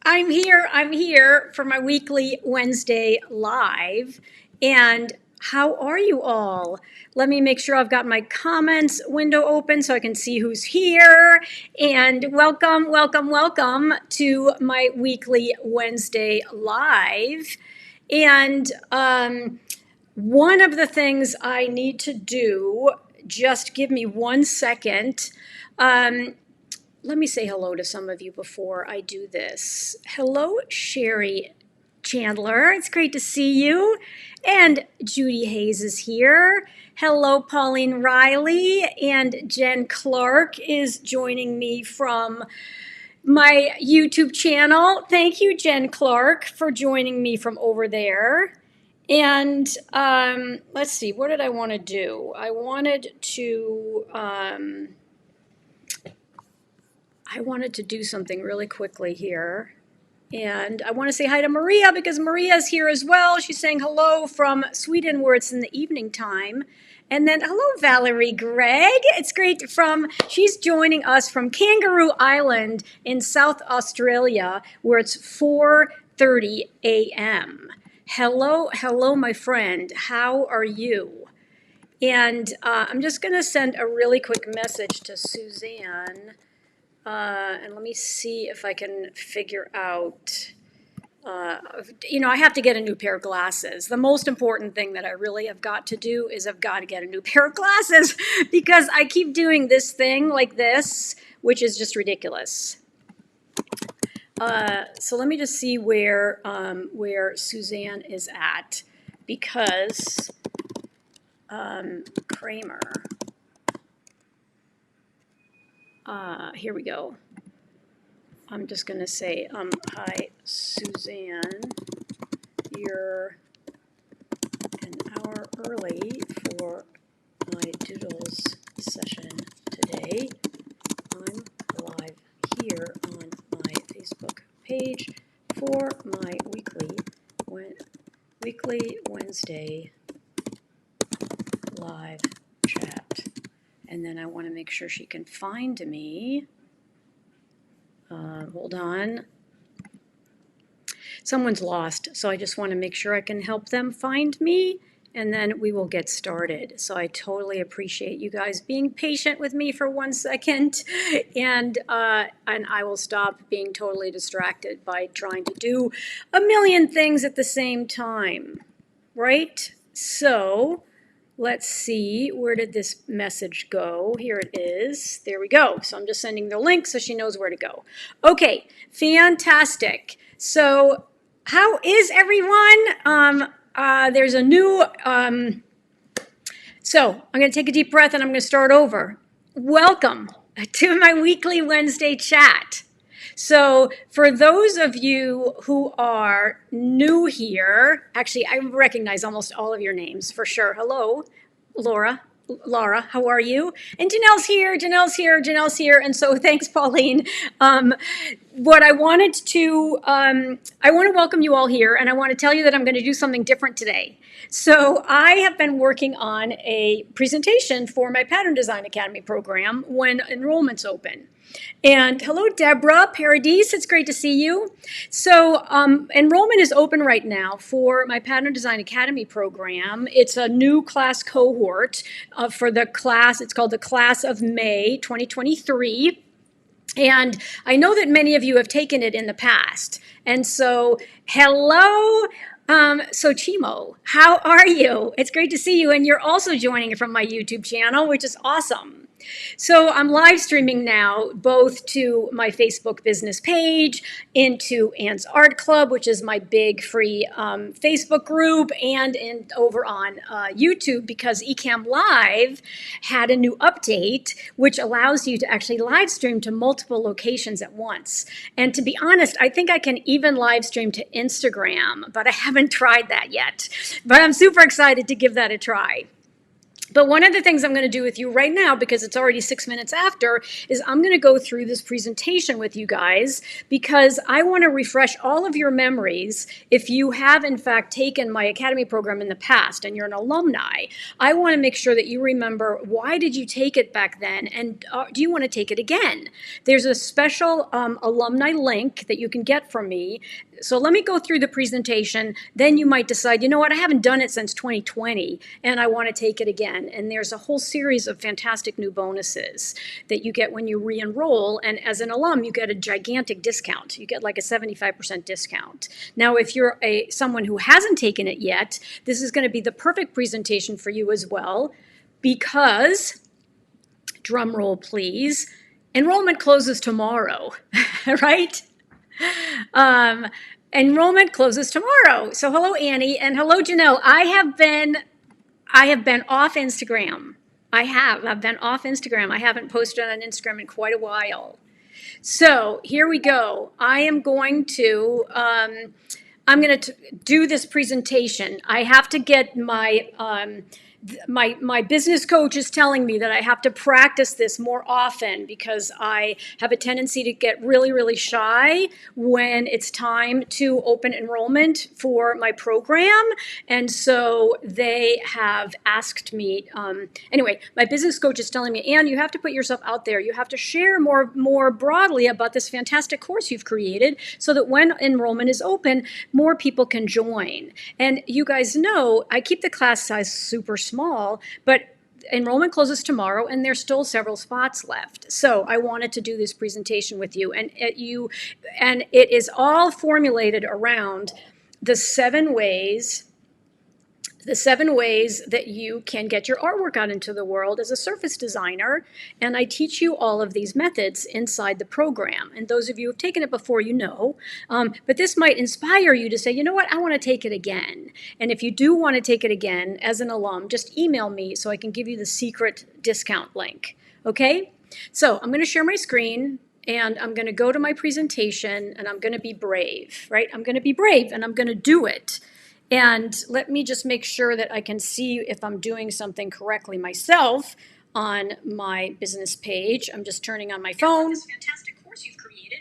I'm here for my weekly Wednesday live. And how are you all? Let me make sure I've got my comments window open so I can see who's here. And welcome, welcome, welcome to my weekly Wednesday live. And one of the things I need to do, just give me 1 second. Let me say hello to some of you before I do this. Hello, Sherry Chandler. It's great to see you. And Judy Hayes is here. Hello, Pauline Riley. And Jen Clark is joining me from my YouTube channel. Thank you, Jen Clark, for joining me from over there. And let's see, what did I want to do? I wanted to do something really quickly here. And I want to say hi to Maria because Maria's here as well. She's saying hello from Sweden where it's in the evening time. And then hello, Valerie Gregg. It's great she's joining us from Kangaroo Island in South Australia where it's 4:30 a.m. Hello, my friend. How are you? And I'm just going to send a really quick message to Suzanne. And let me see if I can figure out, I have to get a new pair of glasses. The most important thing that I really have got to do is I've got to get a new pair of glasses because I keep doing this thing like this, which is just ridiculous. So let me just see where Suzanne is at because Kramer. Here we go. I'm just going to say, hi, Suzanne. You're an hour early for my Doodles session today. I'm live here on my Facebook page for my weekly Wednesday live chat. And then I want to make sure she can find me. Hold on. Someone's lost, so I just want to make sure I can help them find me, and then we will get started. So I totally appreciate you guys being patient with me for 1 second, and I will stop being totally distracted by trying to do a million things at the same time, right? So let's see, where did this message go? Here it is. There we go. So I'm just sending the link so she knows where to go. Okay, fantastic. So how is everyone? There's a new, so I'm going to take a deep breath and I'm going to start over. Welcome to my weekly Wednesday chat. So for those of you who are new here, actually, I recognize almost all of your names for sure. Hello, Laura, how are you? And Janelle's here. And so thanks, Pauline. What I wanted to, I want to welcome you all here, and I want to tell you that I'm going to do something different today. So I have been working on a presentation for my Pattern Design Academy program when enrollment's open. And hello, Deborah Paradis. It's great to see you. So enrollment is open right now for my Pattern Design Academy program. It's a new class cohort for the class. It's called the Class of May 2023. And I know that many of you have taken it in the past. And so, hello. So Chimo, how are you? It's great to see you. And you're also joining from my YouTube channel, which is awesome. So I'm live streaming now, both to my Facebook business page, into Anne's Art Club, which is my big free Facebook group, and over on YouTube, because Ecamm Live had a new update, which allows you to actually live stream to multiple locations at once. And to be honest, I think I can even live stream to Instagram, but I haven't tried that yet. But I'm super excited to give that a try. But one of the things I'm going to do with you right now, because it's already 6 minutes after, is I'm going to go through this presentation with you guys because I want to refresh all of your memories. If you have, in fact, taken my Academy program in the past and you're an alumni, I want to make sure that you remember, why did you take it back then, and do you want to take it again? There's a special alumni link that you can get from me. So let me go through the presentation. Then you might decide, you know what, I haven't done it since 2020 and I want to take it again. And there's a whole series of fantastic new bonuses that you get when you re-enroll. And as an alum, you get a gigantic discount. You get like a 75% discount. Now, if you're someone who hasn't taken it yet, this is going to be the perfect presentation for you as well, because, drum roll please, enrollment closes tomorrow, right? Enrollment closes tomorrow. So hello, Annie, and hello, Janelle. I have been off Instagram. I've been off Instagram. I haven't posted on Instagram in quite a while. So here we go. I'm going to do this presentation. I have to get my business coach is telling me that I have to practice this more often because I have a tendency to get really, really shy when it's time to open enrollment for my program. And so they have asked me, anyway, my business coach is telling me, Anne, you have to put yourself out there. You have to share more broadly about this fantastic course you've created so that when enrollment is open, more people can join. And you guys know, I keep the class size super small, but enrollment closes tomorrow and there's still several spots left. So I wanted to do this presentation with you, and it is all formulated around the 7 ways that you can get your artwork out into the world as a surface designer. And I teach you all of these methods inside the program. And those of you who have taken it before, you know, but this might inspire you to say, you know what, I want to take it again. And if you do want to take it again as an alum, just email me so I can give you the secret discount link. Okay? So I'm going to share my screen. And I'm going to go to my presentation and I'm going to be brave, right? I'm going to be brave and I'm going to do it. And let me just make sure that I can see if I'm doing something correctly myself on my business page. I'm just turning on my phone. This fantastic course you've created.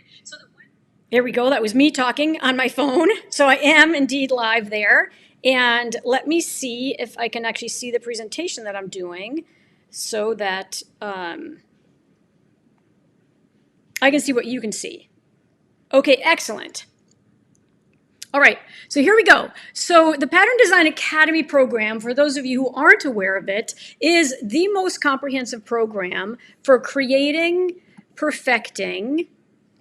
There we go. That was me talking on my phone. So I am indeed live there. And let me see if I can actually see the presentation that I'm doing so that I can see what you can see. Okay, excellent. All right, so here we go. So the Pattern Design Academy program, for those of you who aren't aware of it, is the most comprehensive program for creating, perfecting,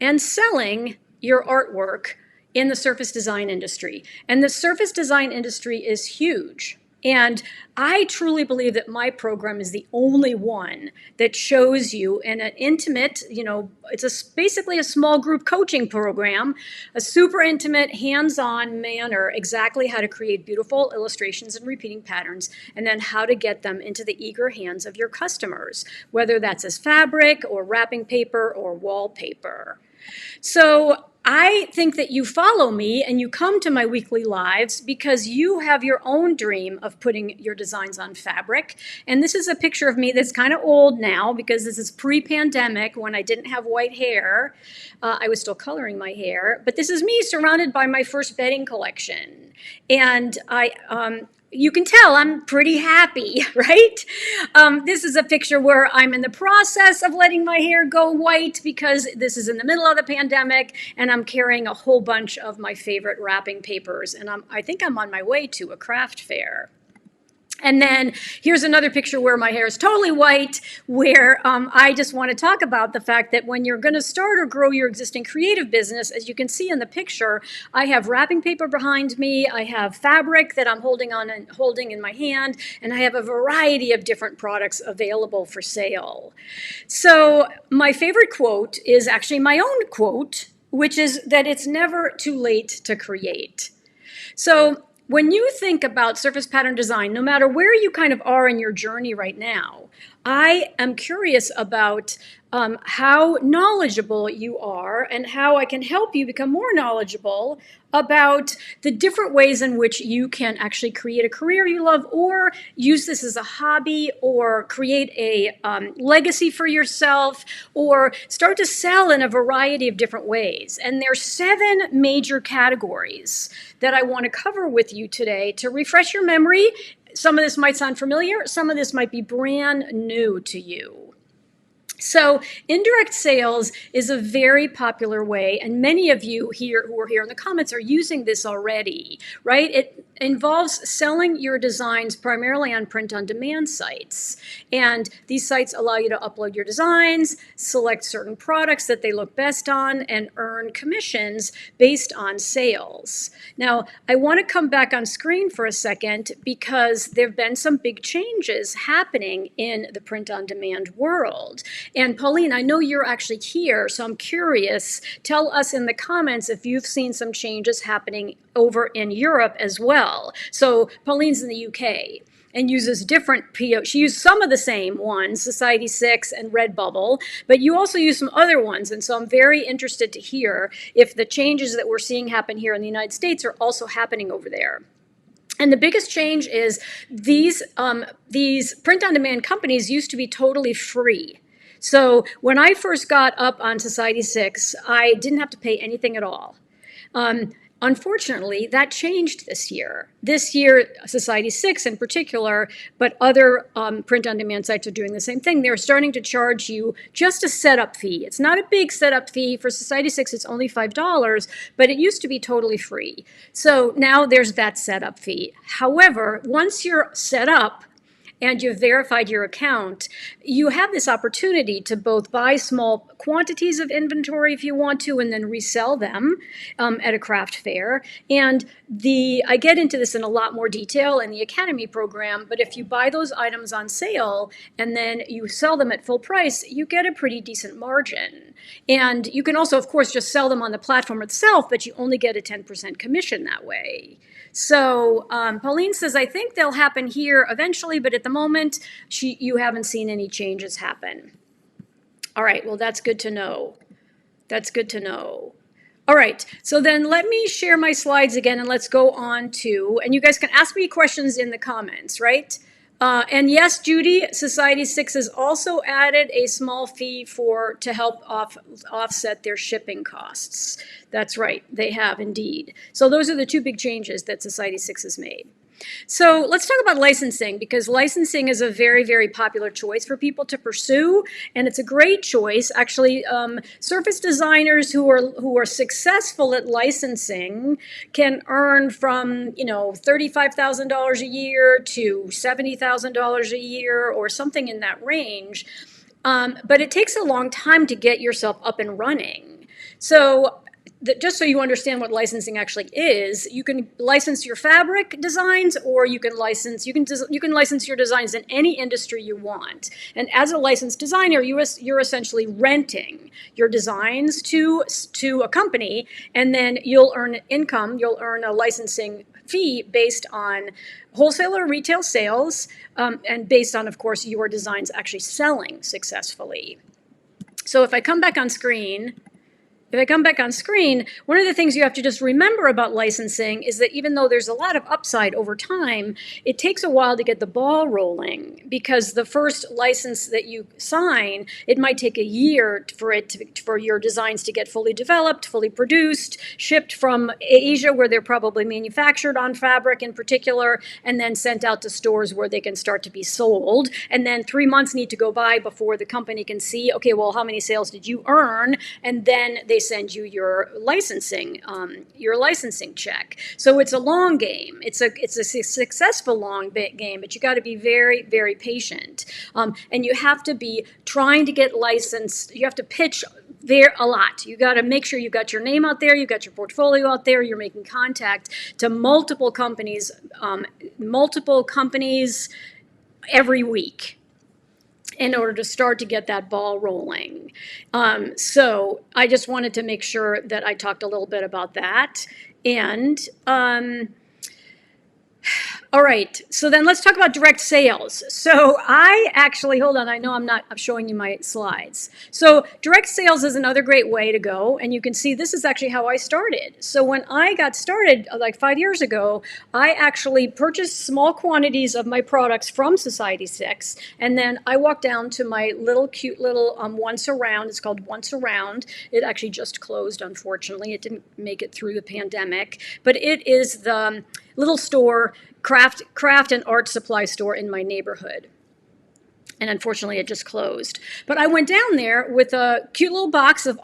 and selling your artwork in the surface design industry. And the surface design industry is huge. And I truly believe that my program is the only one that shows you in an intimate, it's basically a small group coaching program, a super intimate, hands-on manner, exactly how to create beautiful illustrations and repeating patterns, and then how to get them into the eager hands of your customers, whether that's as fabric or wrapping paper or wallpaper. So I think that you follow me and you come to my weekly lives because you have your own dream of putting your designs on fabric. And this is a picture of me that's kind of old now because this is pre-pandemic when I didn't have white hair. I was still coloring my hair. But this is me surrounded by my first bedding collection. And you can tell I'm pretty happy, right? This is a picture where I'm in the process of letting my hair go white because this is in the middle of the pandemic and I'm carrying a whole bunch of my favorite wrapping papers. And I think I'm on my way to a craft fair. And then here's another picture where my hair is totally white, where I just want to talk about the fact that when you're going to start or grow your existing creative business, as you can see in the picture, I have wrapping paper behind me, I have fabric that I'm holding in my hand, and I have a variety of different products available for sale. So my favorite quote is actually my own quote, which is that it's never too late to create. So when you think about surface pattern design, no matter where you kind of are in your journey right now, I am curious about how knowledgeable you are and how I can help you become more knowledgeable about the different ways in which you can actually create a career you love, or use this as a hobby, or create a legacy for yourself, or start to sell in a variety of different ways. And there's 7 major categories that I want to cover with you today to refresh your memory. Some of this might sound familiar, some of this might be brand new to you. So indirect sales is a very popular way, and many of you here who are here in the comments are using this already, right? It involves selling your designs primarily on print-on-demand sites. And these sites allow you to upload your designs, select certain products that they look best on, and earn commissions based on sales. Now, I want to come back on screen for a second because there have been some big changes happening in the print-on-demand world. And Pauline, I know you're actually here, so I'm curious. Tell us in the comments if you've seen some changes happening over in Europe as well. So Pauline's in the UK and uses different PO. She used some of the same ones, Society6 and Redbubble, but you also use some other ones. And so I'm very interested to hear if the changes that we're seeing happen here in the United States are also happening over there. And the biggest change is these print-on-demand companies used to be totally free. So when I first got up on Society6, I didn't have to pay anything at all. Unfortunately, that changed this year. This year, Society6 in particular, but other print-on-demand sites are doing the same thing. They're starting to charge you just a setup fee. It's not a big setup fee. For Society6, it's only $5, but it used to be totally free. So now there's that setup fee. However, once you're set up, and you've verified your account, you have this opportunity to both buy small quantities of inventory if you want to, and then resell them at a craft fair. And I get into this in a lot more detail in the Academy program, but if you buy those items on sale and then you sell them at full price, you get a pretty decent margin. And you can also, of course, just sell them on the platform itself, but you only get a 10% commission that way. So Pauline says, I think they'll happen here eventually, but at the moment, you haven't seen any changes happen. All right, well, that's good to know. That's good to know. All right, so then let me share my slides again, and let's go on to, and you guys can ask me questions in the comments, right? And yes, Judy, Society6 has also added a small fee to help offset their shipping costs. That's right, they have indeed. So those are the 2 big changes that Society6 has made. So let's talk about licensing, because licensing is a very, very popular choice for people to pursue, and it's a great choice. Actually, surface designers who are successful at licensing can earn from $35,000 a year to $70,000 a year or something in that range. But it takes a long time to get yourself up and running. So just so you understand what licensing actually is, you can license your fabric designs, or you can license your designs in any industry you want. And as a licensed designer, you're essentially renting your designs to a company, and then you'll earn income. You'll earn a licensing fee based on wholesale or retail sales, and based on, of course, your designs actually selling successfully. So if I come back on screen. One of the things you have to just remember about licensing is that even though there's a lot of upside over time, it takes a while to get the ball rolling, because the first license that you sign, it might take a year for your designs to get fully developed, fully produced, shipped from Asia, where they're probably manufactured on fabric in particular, and then sent out to stores where they can start to be sold. And then 3 months need to go by before the company can see, okay, well, how many sales did you earn? And then they send you your licensing check. So it's a long game. It's a successful long game, but you got to be very, very patient. And you have to be trying to get licensed. You have to pitch there a lot. You got to make sure you got your name out there, you got your portfolio out there, you're making contact to multiple companies every week, in order to start to get that ball rolling. So I just wanted to make sure that I talked a little bit about that. And All right, so then let's talk about direct sales. So I actually, hold on, I know I'm showing you my slides. So direct sales is another great way to go, and you can see this is actually how I started. So when I got started like 5 years ago, I actually purchased small quantities of my products from Society6, and then I walked down to my cute little Once Around. It's called Once Around. It actually just closed, unfortunately. It didn't make it through the pandemic, but it is the little store, craft and art supply store in my neighborhood. And unfortunately, it just closed. But I went down there with a cute little box of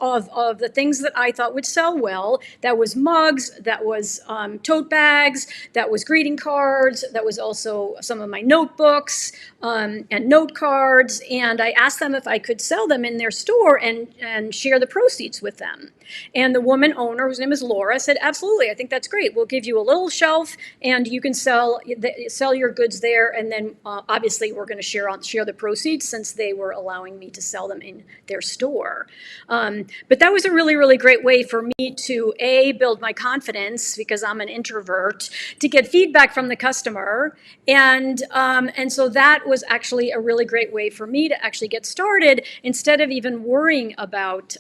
the things that I thought would sell well. That was mugs, that was tote bags, that was greeting cards, that was also some of my notebooks and note cards. And I asked them if I could sell them in their store and share the proceeds with them. And the woman owner, whose name is Laura, said, absolutely, I think that's great. We'll give you a little shelf and you can sell your goods there. And then obviously we're going to share the proceeds since they were allowing me to sell them in their store. But that was a really, really great way for me to build my confidence, because I'm an introvert, to get feedback from the customer. And so that was actually a really great way for me to actually get started instead of even worrying about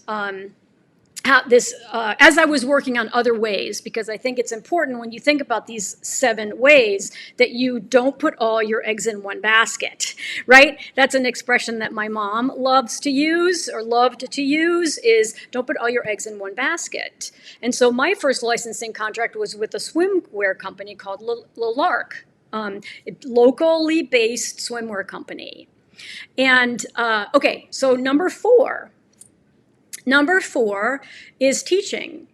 as I was working on other ways, because I think it's important when you think about these 7 ways that you don't put all your eggs in one basket, right? That's an expression that my mom loves to use, or loved to use, is don't put all your eggs in one basket. And so my first licensing contract was with a swimwear company called L'Arc, locally based swimwear company. And okay, so number 4. Number 4 is teaching.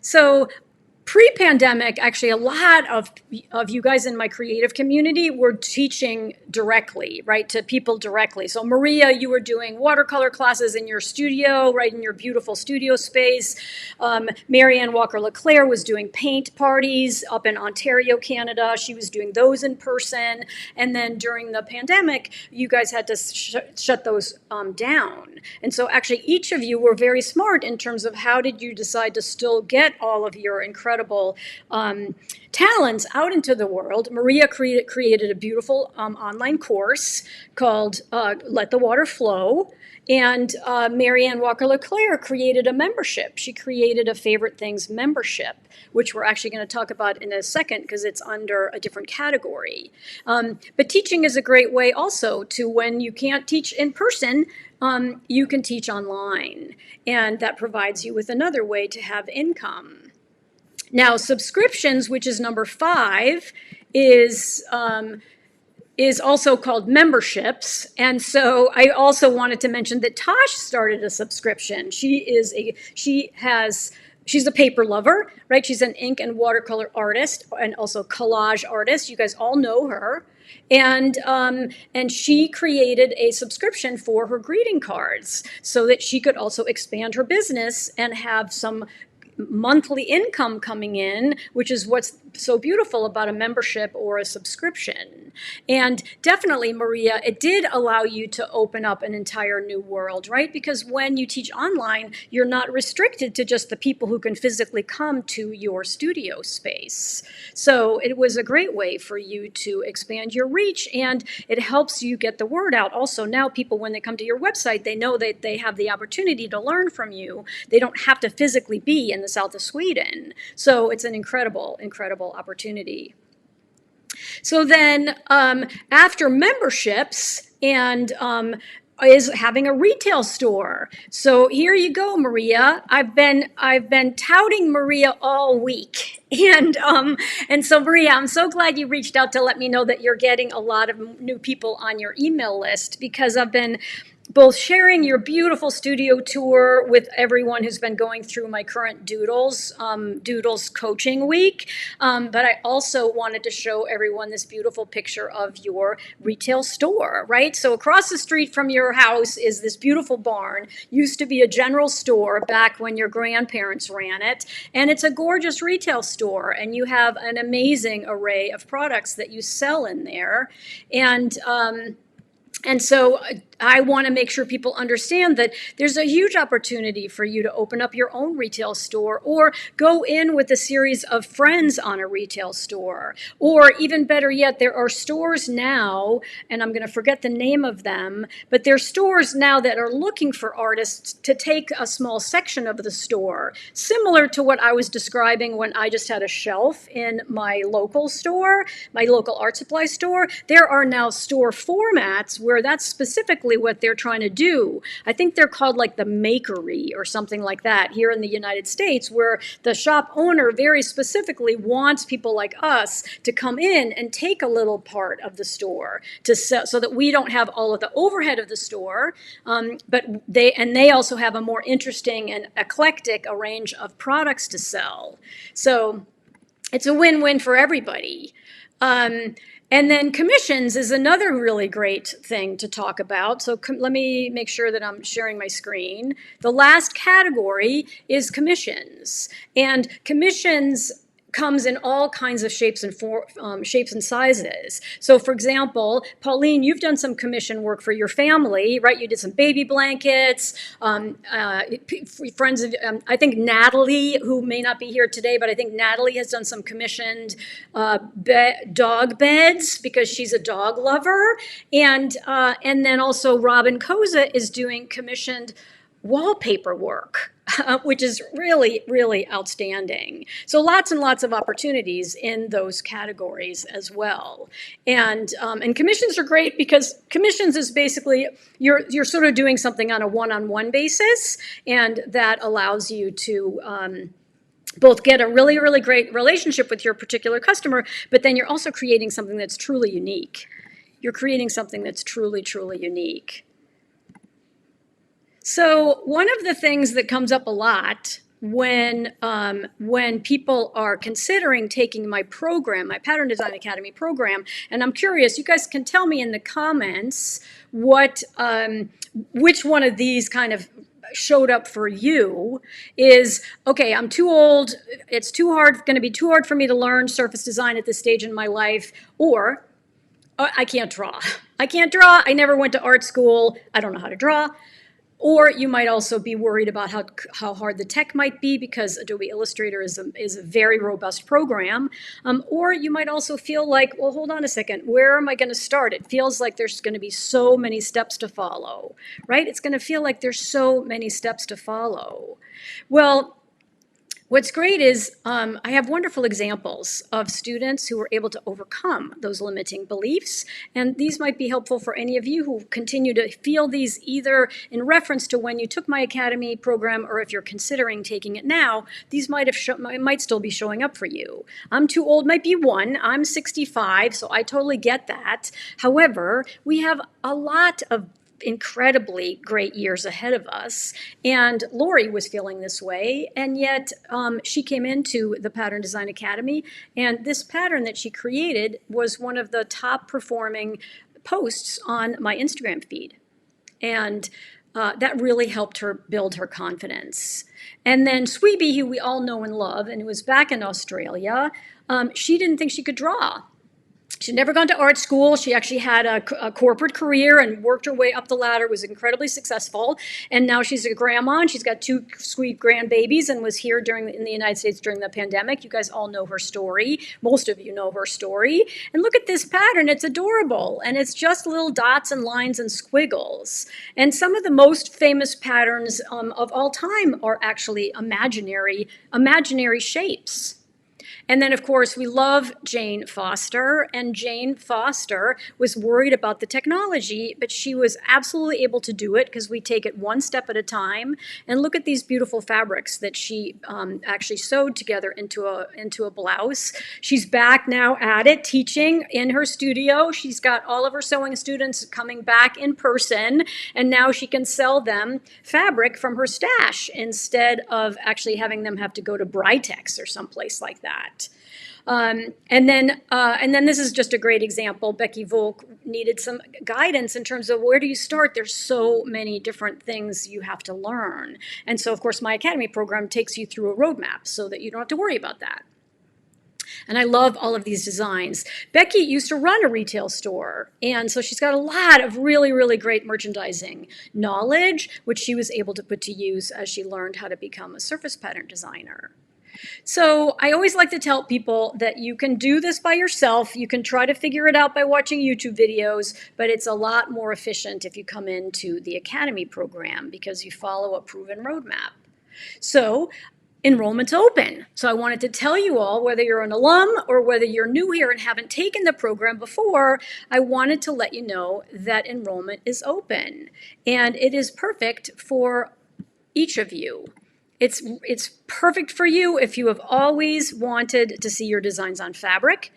So pre-pandemic, actually, a lot of you guys in my creative community were teaching directly, right, to people directly. So Maria, you were doing watercolor classes in your studio, right, in your beautiful studio space. Marianne Walker-LeClaire was doing paint parties up in Ontario, Canada. She was doing those in person. And then during the pandemic, you guys had to shut those down. And so actually, each of you were very smart in terms of how did you decide to still get all of your incredible talents out into the world. Maria created a beautiful online course called Let the Water Flow. And Marianne Walker-LeClaire created a membership. She created a Favorite Things membership, which we're actually going to talk about in a second because it's under a different category. But teaching is a great way also to, when you can't teach in person, you can teach online. And that provides you with another way to have income. Now, subscriptions, which is number 5, is also called memberships. And so I also wanted to mention that Tosh started a subscription. She's a paper lover, right? She's an ink and watercolor artist and also collage artist. You guys all know her. And she created a subscription for her greeting cards so that she could also expand her business and have some monthly income coming in, which is what's so beautiful about a membership or a subscription. And definitely, Maria, it did allow you to open up an entire new world, right? Because when you teach online, you're not restricted to just the people who can physically come to your studio space. So it was a great way for you to expand your reach, and it helps you get the word out. Also, now people, when they come to your website, they know that they have the opportunity to learn from you. They don't have to physically be in the south of Sweden. So it's an incredible, incredible opportunity. So then after memberships and is having a retail store. So here you go, Maria. I've been touting Maria all week. And so Maria, I'm so glad you reached out to let me know that you're getting a lot of new people on your email list, because I've been both sharing your beautiful studio tour with everyone who's been going through my current Doodles coaching week. But I also wanted to show everyone this beautiful picture of your retail store, right? So across the street from your house is this beautiful barn. Used to be a general store back when your grandparents ran it. And it's a gorgeous retail store. And you have an amazing array of products that you sell in there. And so I want to make sure people understand that there's a huge opportunity for you to open up your own retail store, or go in with a series of friends on a retail store. Or even better yet, there are stores now, and I'm going to forget the name of them, but there are stores now that are looking for artists to take a small section of the store, similar to what I was describing when I just had a shelf in my local store, my local art supply store. There are now store formats where that's specifically what they're trying to do. I think they're called like the makery or something like that here in the United States, where the shop owner very specifically wants people like us to come in and take a little part of the store to sell, so that we don't have all of the overhead of the store, but they also have a more interesting and eclectic range of products to sell. So it's a win-win for everybody. And then commissions is another really great thing to talk about. So let me make sure that I'm sharing my screen. The last category is commissions. And commissions comes in all kinds of shapes and sizes. So for example, Pauline, you've done some commission work for your family, right? You did some baby blankets, friends of, I think Natalie, who may not be here today, but I think Natalie has done some commissioned dog beds because she's a dog lover. And then also Robin Koza is doing commissioned wallpaper work, which is really, really outstanding. So lots and lots of opportunities in those categories as well. And commissions are great because commissions is basically you're sort of doing something on a one-on-one basis, and that allows you to both get a really, really great relationship with your particular customer, but then you're also creating something that's truly unique. You're creating something that's truly, truly unique. So one of the things that comes up a lot when people are considering taking my program, my Pattern Design Academy program, and I'm curious, you guys can tell me in the comments what which one of these kind of showed up for you. Is, okay, I'm too old, it's too hard, going to be too hard for me to learn surface design at this stage in my life, or I can't draw. I can't draw, I never went to art school, I don't know how to draw. Or you might also be worried about how hard the tech might be, because Adobe Illustrator is a very robust program. Or you might also feel like, well, hold on a second, where am I going to start? It feels like there's going to be so many steps to follow, right? It's going to feel like there's so many steps to follow. Well, what's great is I have wonderful examples of students who were able to overcome those limiting beliefs, and these might be helpful for any of you who continue to feel these, either in reference to when you took my Academy program, or if you're considering taking it now. These might still be showing up for you. I'm too old might be one. I'm 65, so I totally get that. However, we have a lot of incredibly great years ahead of us. And Lori was feeling this way, and yet she came into the Pattern Design Academy, and this pattern that she created was one of the top performing posts on my Instagram feed. And that really helped her build her confidence. And then Sweeby, who we all know and love, and who was back in Australia, she didn't think she could draw. She'd never gone to art school. She actually had a corporate career and worked her way up the ladder, was incredibly successful. And now she's a grandma, and she's got 2 sweet grandbabies, and was here in the United States during the pandemic. You guys all know her story. Most of you know her story. And look at this pattern. It's adorable. And it's just little dots and lines and squiggles. And some of the most famous patterns of all time are actually imaginary shapes. And then, of course, we love Jane Foster, and Jane Foster was worried about the technology, but she was absolutely able to do it because we take it one step at a time. And look at these beautiful fabrics that she actually sewed together into a blouse. She's back now at it, teaching in her studio. She's got all of her sewing students coming back in person, and now she can sell them fabric from her stash instead of actually having them have to go to Britex or someplace like that. And then this is just a great example. Becky Volk needed some guidance in terms of where do you start? There's so many different things you have to learn. And so, of course, my Academy program takes you through a roadmap so that you don't have to worry about that. And I love all of these designs. Becky used to run a retail store, and so she's got a lot of really, really great merchandising knowledge, which she was able to put to use as she learned how to become a surface pattern designer. So I always like to tell people that you can do this by yourself. You can try to figure it out by watching YouTube videos, but it's a lot more efficient if you come into the Academy program because you follow a proven roadmap. So enrollment's open. So I wanted to tell you all, whether you're an alum or whether you're new here and haven't taken the program before, I wanted to let you know that enrollment is open. And it is perfect for each of you. It's perfect for you if you have always wanted to see your designs on fabric,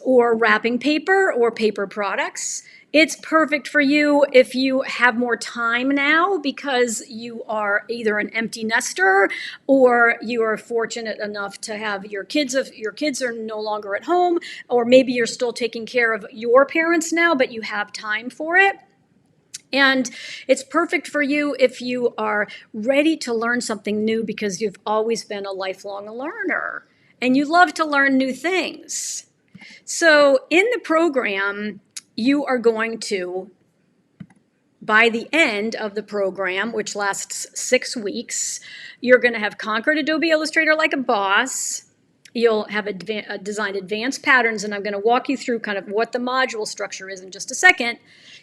or wrapping paper or paper products. It's perfect for you if you have more time now because you are either an empty nester or you are fortunate enough to have your kids are no longer at home, or maybe you're still taking care of your parents now, but you have time for it. And it's perfect for you if you are ready to learn something new because you've always been a lifelong learner and you love to learn new things. So in the program, you are going to, by the end of the program, which lasts 6 weeks, you're going to have conquered Adobe Illustrator like a boss. You'll have designed advanced patterns, and I'm going to walk you through kind of what the module structure is in just a second.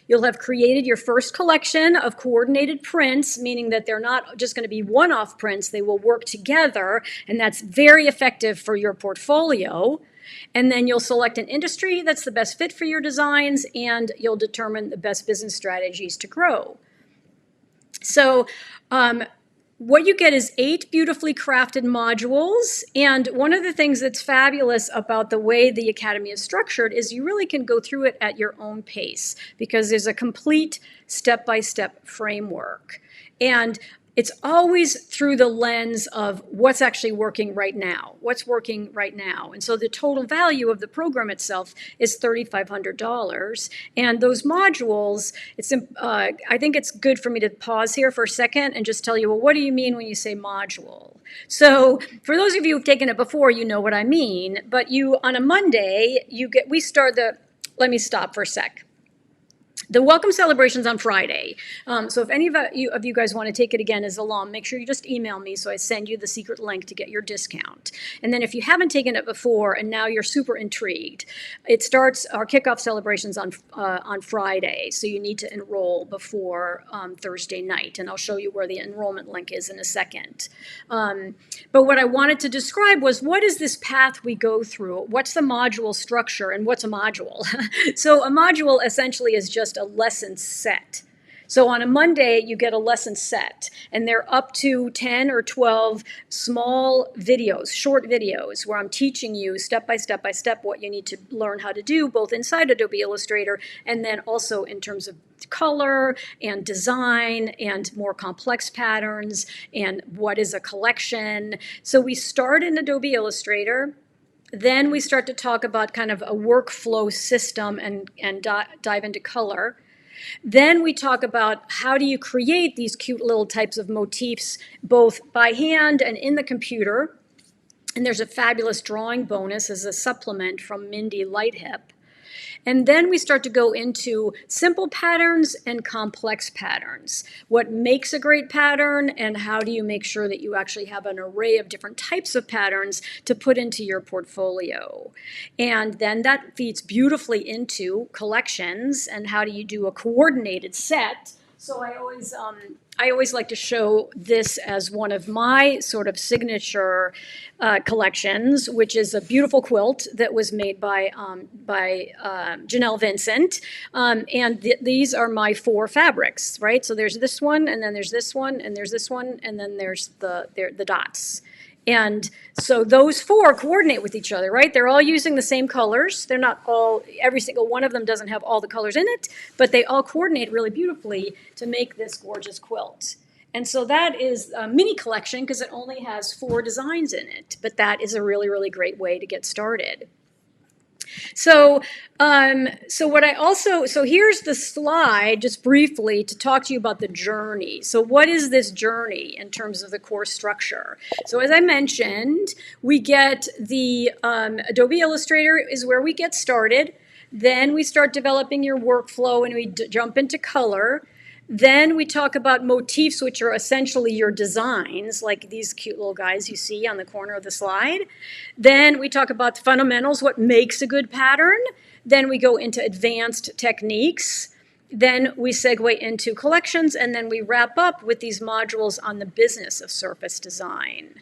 You'll have created your first collection of coordinated prints, meaning that they're not just going to be one-off prints. They will work together, and that's very effective for your portfolio. And then you'll select an industry that's the best fit for your designs, and you'll determine the best business strategies to grow. So what you get is 8 beautifully crafted modules, and one of the things that's fabulous about the way the Academy is structured is you really can go through it at your own pace because there's a complete step-by-step framework. And it's always through the lens of what's actually working right now, what's working right now. And so the total value of the program itself is $3,500. And those modules, I think it's good for me to pause here for a second and just tell you, well, what do you mean when you say module? So for those of you who've taken it before, you know what I mean. But on a Monday, let me stop for a sec. The welcome celebration's on Friday. So if any of you guys want to take it again as alum, make sure you just email me so I send you the secret link to get your discount. And then if you haven't taken it before and now you're super intrigued, our kickoff celebration's on Friday. So you need to enroll before Thursday night. And I'll show you where the enrollment link is in a second. But what I wanted to describe was, what is this path we go through? What's the module structure and what's a module? So a module essentially is just a lesson set. So on a Monday, you get a lesson set, and they're up to 10 or 12 small videos, short videos, where I'm teaching you step by step what you need to learn how to do, both inside Adobe Illustrator and then also in terms of color and design and more complex patterns and what is a collection. So we start in Adobe Illustrator. Then we start to talk about kind of a workflow system and dive into color. Then we talk about how do you create these cute little types of motifs, both by hand and in the computer. And there's a fabulous drawing bonus as a supplement from Mindy Lighthip. And then we start to go into simple patterns and complex patterns. What makes a great pattern, and how do you make sure that you actually have an array of different types of patterns to put into your portfolio. And then that feeds beautifully into collections and how do you do a coordinated set. So I always like to show this as one of my sort of signature collections, which is a beautiful quilt that was made by Janelle Vincent. And these are my 4 fabrics, right? So there's this one, and then there's this one, and there's this one, and then there's the dots. And so those 4 coordinate with each other, right? They're all using the same colors. They're not every single one of them doesn't have all the colors in it, but they all coordinate really beautifully to make this gorgeous quilt. And so that is a mini collection because it only has 4 designs in it, but that is a really, really great way to get started. So, so here's the slide just briefly to talk to you about the journey. So what is this journey in terms of the course structure? So as I mentioned, we get the Adobe Illustrator is where we get started. Then we start developing your workflow and we jump into color. Then we talk about motifs, which are essentially your designs, like these cute little guys you see on the corner of the slide. Then we talk about the fundamentals, what makes a good pattern. Then we go into advanced techniques. Then we segue into collections, and then we wrap up with these modules on the business of surface design.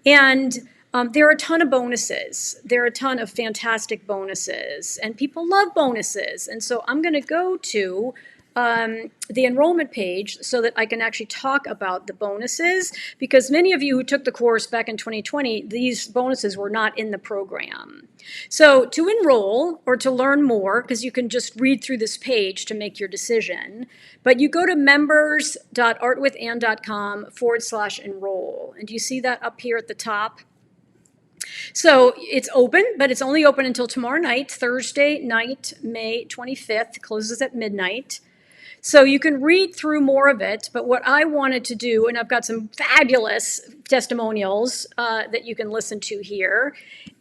And there are a ton of bonuses. There are a ton of fantastic bonuses, and people love bonuses. And so I'm going to go to the enrollment page so that I can actually talk about the bonuses, because many of you who took the course back in 2020, these bonuses were not in the program. So to enroll or to learn more, because you can just read through this page to make your decision, but you go to members.artwithann.com/enroll. And do you see that up here at the top? So it's open, but it's only open until tomorrow night, Thursday night, May 25th, closes at midnight. So you can read through more of it, but what I wanted to do, and I've got some fabulous testimonials that you can listen to here,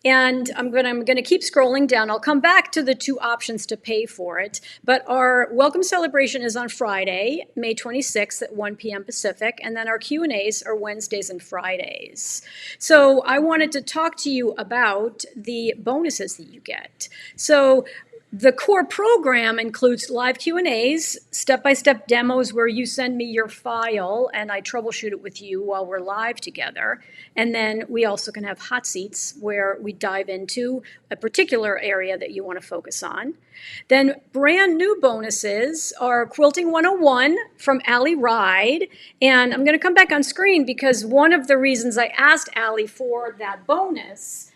and I'm going to keep scrolling down. I'll come back to the two options to pay for it, but our welcome celebration is on Friday, May 26th at 1 p.m. Pacific, and then our Q&As are Wednesdays and Fridays. So I wanted to talk to you about the bonuses that you get. So the core program includes live Q&As, step-by-step demos where you send me your file and I troubleshoot it with you while we're live together. And then we also can have hot seats where we dive into a particular area that you want to focus on. Then brand new bonuses are Quilting 101 from Allie Ride. And I'm going to come back on screen because one of the reasons I asked Allie for that bonus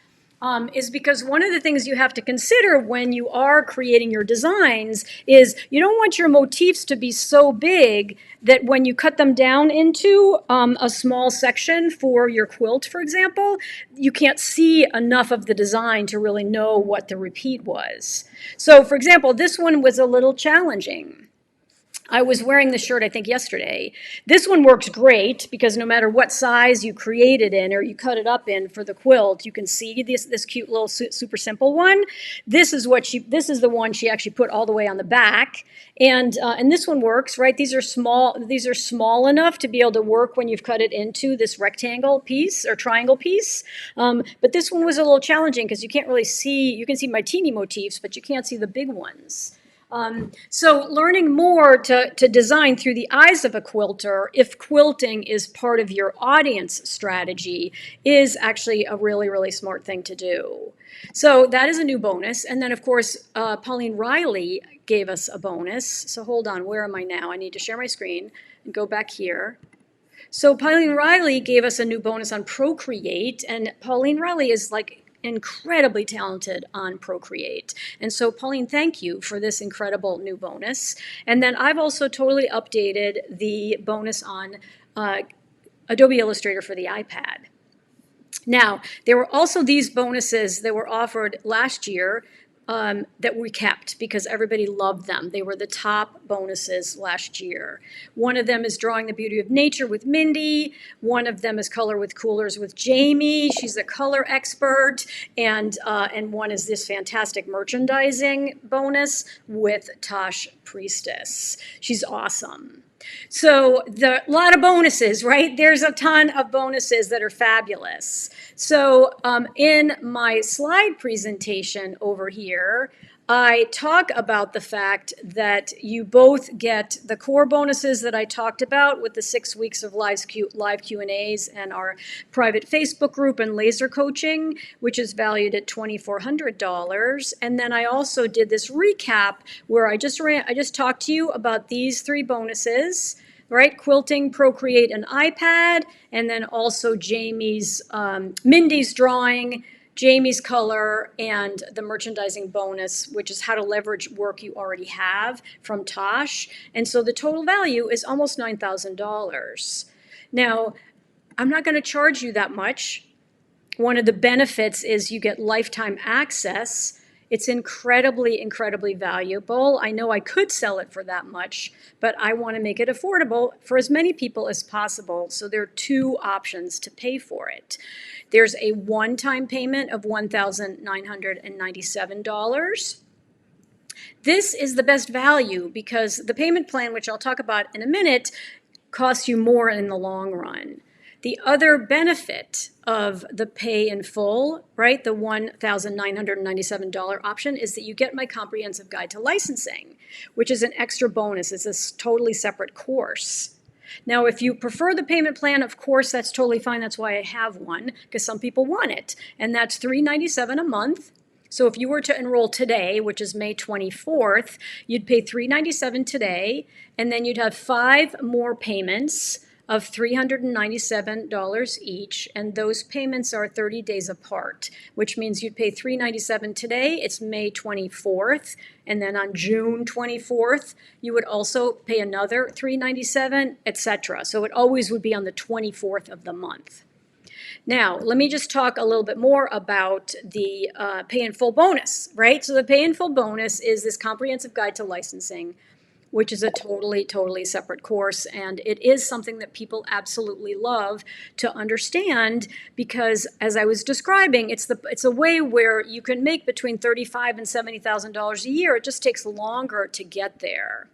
is because one of the things you have to consider when you are creating your designs is you don't want your motifs to be so big that when you cut them down into a small section for your quilt, for example, you can't see enough of the design to really know what the repeat was. So, for example, this one was a little challenging. I was wearing the shirt, I think, yesterday. This one works great because no matter what size you create it in or you cut it up in for the quilt, you can see this cute little super simple one. This is the one she actually put all the way on the back, and this one works, right? These are small enough to be able to work when you've cut it into this rectangle piece or triangle piece. But this one was a little challenging because you can't really see. You can see my teeny motifs, but you can't see the big ones. So learning more to design through the eyes of a quilter, if quilting is part of your audience strategy, is actually a really, really smart thing to do. So that is a new bonus. And then, of course, Pauline Riley gave us a bonus. So hold on, where am I now? I need to share my screen and go back here. So Pauline Riley gave us a new bonus on Procreate, and Pauline Riley is like incredibly talented on Procreate. And so, Pauline, thank you for this incredible new bonus. And then I've also totally updated the bonus on Adobe Illustrator for the iPad. Now, there were also these bonuses that were offered last year that we kept because everybody loved them. They were the top bonuses last year. One of them is Drawing the Beauty of Nature with Mindy. One of them is Color with Coolers with Jamie. She's a color expert. And one is this fantastic merchandising bonus with Tosh Priestess. She's awesome. So a lot of bonuses, right? There's a ton of bonuses that are fabulous. So in my slide presentation over here, I talk about the fact that you both get the core bonuses that I talked about with the 6 weeks of live Q&As and our private Facebook group and laser coaching, which is valued at $2,400. And then I also did this recap where I just talked to you about these 3 bonuses, right? Quilting, Procreate, and iPad, and then also Jamie's, Mindy's drawing, Jamie's color, and the merchandising bonus, which is how to leverage work you already have from Tosh. And so the total value is almost $9,000. Now, I'm not going to charge you that much. One of the benefits is you get lifetime access. It's incredibly, incredibly valuable. I know I could sell it for that much, but I want to make it affordable for as many people as possible. So there are two options to pay for it. There's a one-time payment of $1,997. This is the best value because the payment plan, which I'll talk about in a minute, costs you more in the long run. The other benefit of the pay in full, right, the $1,997 option, is that you get my comprehensive guide to licensing, which is an extra bonus. It's a totally separate course. Now, if you prefer the payment plan, of course, that's totally fine. That's why I have one, because some people want it. And that's $397 a month. So if you were to enroll today, which is May 24th, you'd pay $397 today, and then you'd have 5 more payments of $397 each, and those payments are 30 days apart, which means you'd pay $397 today, it's May 24th, and then on June 24th, you would also pay another $397, etc. So it always would be on the 24th of the month. Now, let me just talk a little bit more about the pay in full bonus, right? So the pay in full bonus is this comprehensive guide to licensing, which is a totally, totally separate course. And it is something that people absolutely love to understand because, as I was describing, it's a way where you can make between $35,000 and $70,000 a year. It just takes longer to get there.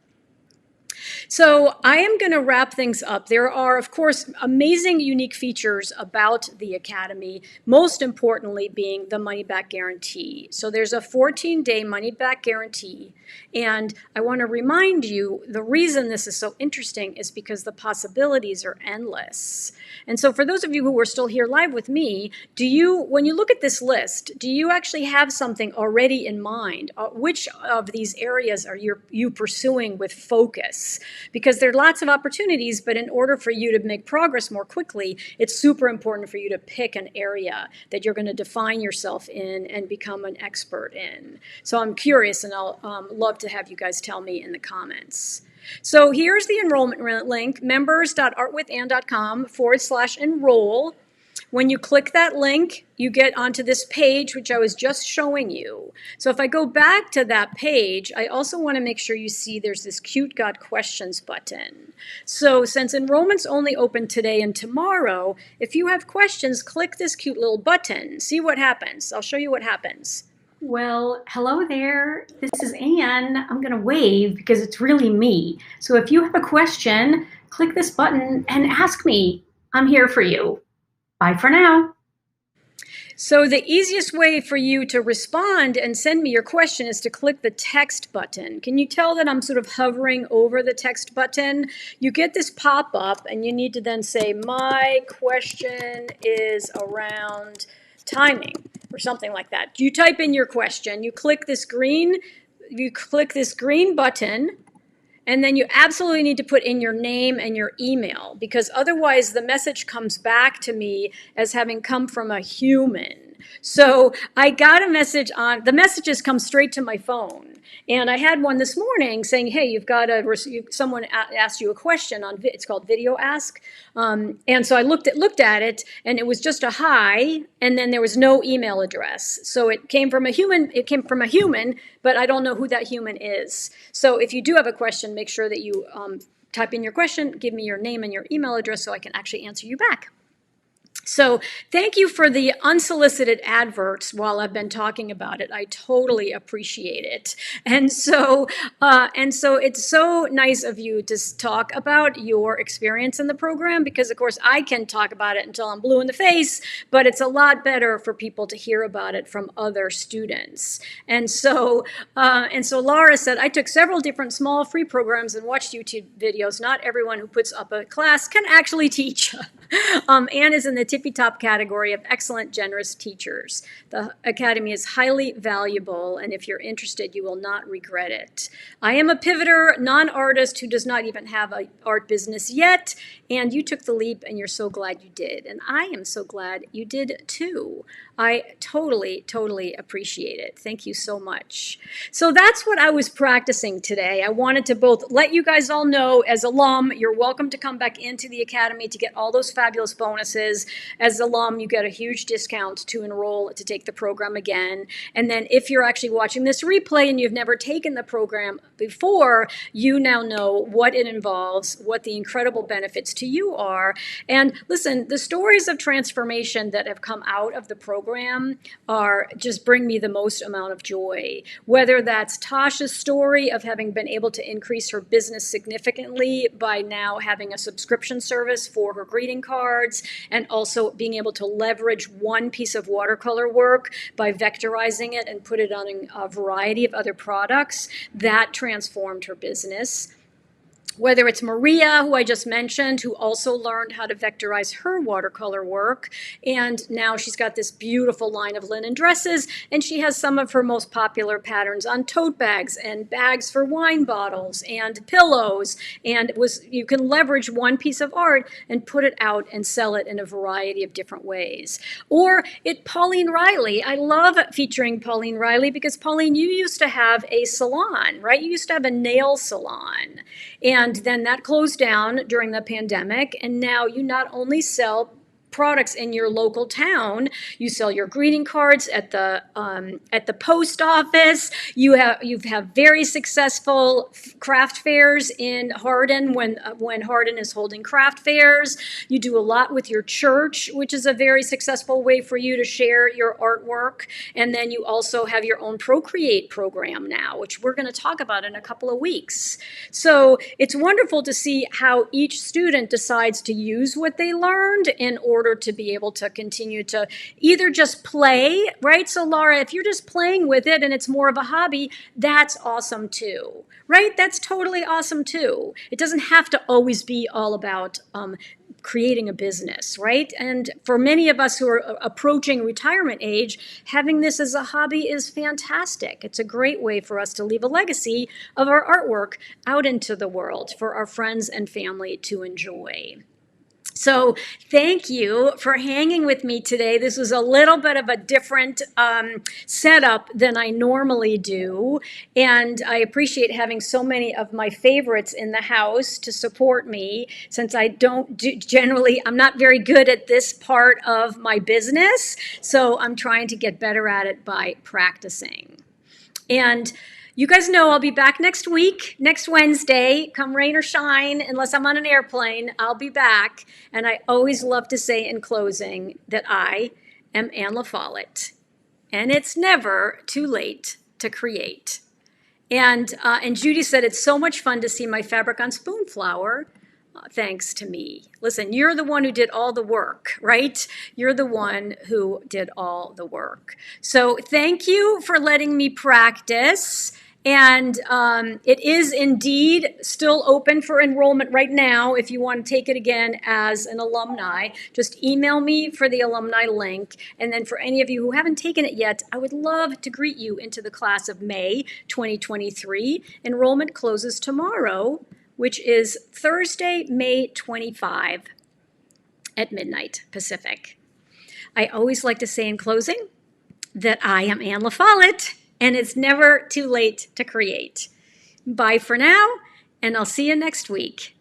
So I am going to wrap things up. There are, of course, amazing, unique features about the Academy, most importantly being the money-back guarantee. So there's a 14-day money-back guarantee. And I want to remind you, the reason this is so interesting is because the possibilities are endless. And so for those of you who are still here live with me, when you look at this list, do you actually have something already in mind? Which of these areas are you pursuing with focus? Because there are lots of opportunities, but in order for you to make progress more quickly, it's super important for you to pick an area that you're going to define yourself in and become an expert in. So I'm curious, and I'll love to have you guys tell me in the comments. So here's the enrollment link, members.artwithann.com/enroll. When you click that link, you get onto this page, which I was just showing you. So if I go back to that page, I also want to make sure you see there's this cute Got Questions button. So since enrollment's only open today and tomorrow, if you have questions, click this cute little button. See what happens. I'll show you what happens. Well, hello there. This is Anne. I'm going to wave because it's really me. So if you have a question, click this button and ask me. I'm here for you. Bye for now. So the easiest way for you to respond and send me your question is to click the text button. Can you tell that I'm sort of hovering over the text button? You get this pop-up and you need to then say, my question is around timing or something like that. You type in your question, you click this green button, and then you absolutely need to put in your name and your email because otherwise the message comes back to me as having come from a human. So I got a message the messages come straight to my phone. And I had one this morning saying, hey, someone asked you a question it's called Video Ask. And so I looked at it and it was just a hi, and then there was no email address. So it came from a human, but I don't know who that human is. So if you do have a question, make sure that you type in your question, give me your name and your email address so I can actually answer you back. So thank you for the unsolicited adverts while I've been talking about it. I totally appreciate it. And so it's so nice of you to talk about your experience in the program because, of course, I can talk about it until I'm blue in the face, but it's a lot better for people to hear about it from other students. And so Laura said, I took several different small free programs and watched YouTube videos. Not everyone who puts up a class can actually teach. Anne is in the tippy top category of excellent, generous teachers. The Academy is highly valuable, and if you're interested, you will not regret it. I am a pivoter, non-artist who does not even have an art business yet, and you took the leap, and you're so glad you did. And I am so glad you did, too. I totally, totally appreciate it. Thank you so much. So that's what I was practicing today. I wanted to both let you guys all know, as alum, you're welcome to come back into the Academy to get all those fabulous bonuses. As alum, you get a huge discount to enroll to take the program again. And then if you're actually watching this replay and you've never taken the program before, you now know what it involves, what the incredible benefits to you are. And listen, the stories of transformation that have come out of the program are just bring me the most amount of joy. Whether that's Tasha's story of having been able to increase her business significantly by now having a subscription service for her greeting cards, and also being able to leverage one piece of watercolor work by vectorizing it and put it on a variety of other products, that transformed her business. Whether it's Maria, who I just mentioned, who also learned how to vectorize her watercolor work, and now she's got this beautiful line of linen dresses, and she has some of her most popular patterns on tote bags and bags for wine bottles and pillows, and you can leverage one piece of art and put it out and sell it in a variety of different ways. Or Pauline Riley. I love featuring Pauline Riley because, Pauline, you used to have a salon, right? You used to have a nail salon. And then that closed down during the pandemic. And now you not only sell products in your local town, you sell your greeting cards at the post office. You have very successful craft fairs in Hardin when Hardin is holding craft fairs. You do a lot with your church, which is a very successful way for you to share your artwork. And then you also have your own Procreate program now, which we're going to talk about in a couple of weeks. So it's wonderful to see how each student decides to use what they learned in order to be able to continue to either just play, right? So Laura, if you're just playing with it and it's more of a hobby, that's awesome too, right? That's totally awesome too. It doesn't have to always be all about creating a business, right? And for many of us who are approaching retirement age, having this as a hobby is fantastic. It's a great way for us to leave a legacy of our artwork out into the world for our friends and family to enjoy. So thank you for hanging with me today. This was a little bit of a different setup than I normally do. And I appreciate having so many of my favorites in the house to support me, since I don't I'm not very good at this part of my business. So I'm trying to get better at it by practicing. And you guys know I'll be back next week, next Wednesday, come rain or shine, unless I'm on an airplane, I'll be back. And I always love to say in closing that I am Anne LaFollette, and it's never too late to create. And Judy said, it's so much fun to see my fabric on Spoonflower. Thanks to me. Listen, you're the one who did all the work, right? You're the one who did all the work. So thank you for letting me practice. And it is indeed still open for enrollment right now. If you want to take it again as an alumni, just email me for the alumni link. And then for any of you who haven't taken it yet, I would love to greet you into the class of May 2023. Enrollment closes tomorrow, which is Thursday, May 25 at midnight Pacific. I always like to say in closing that I am Anne LaFollette, and it's never too late to create. Bye for now, and I'll see you next week.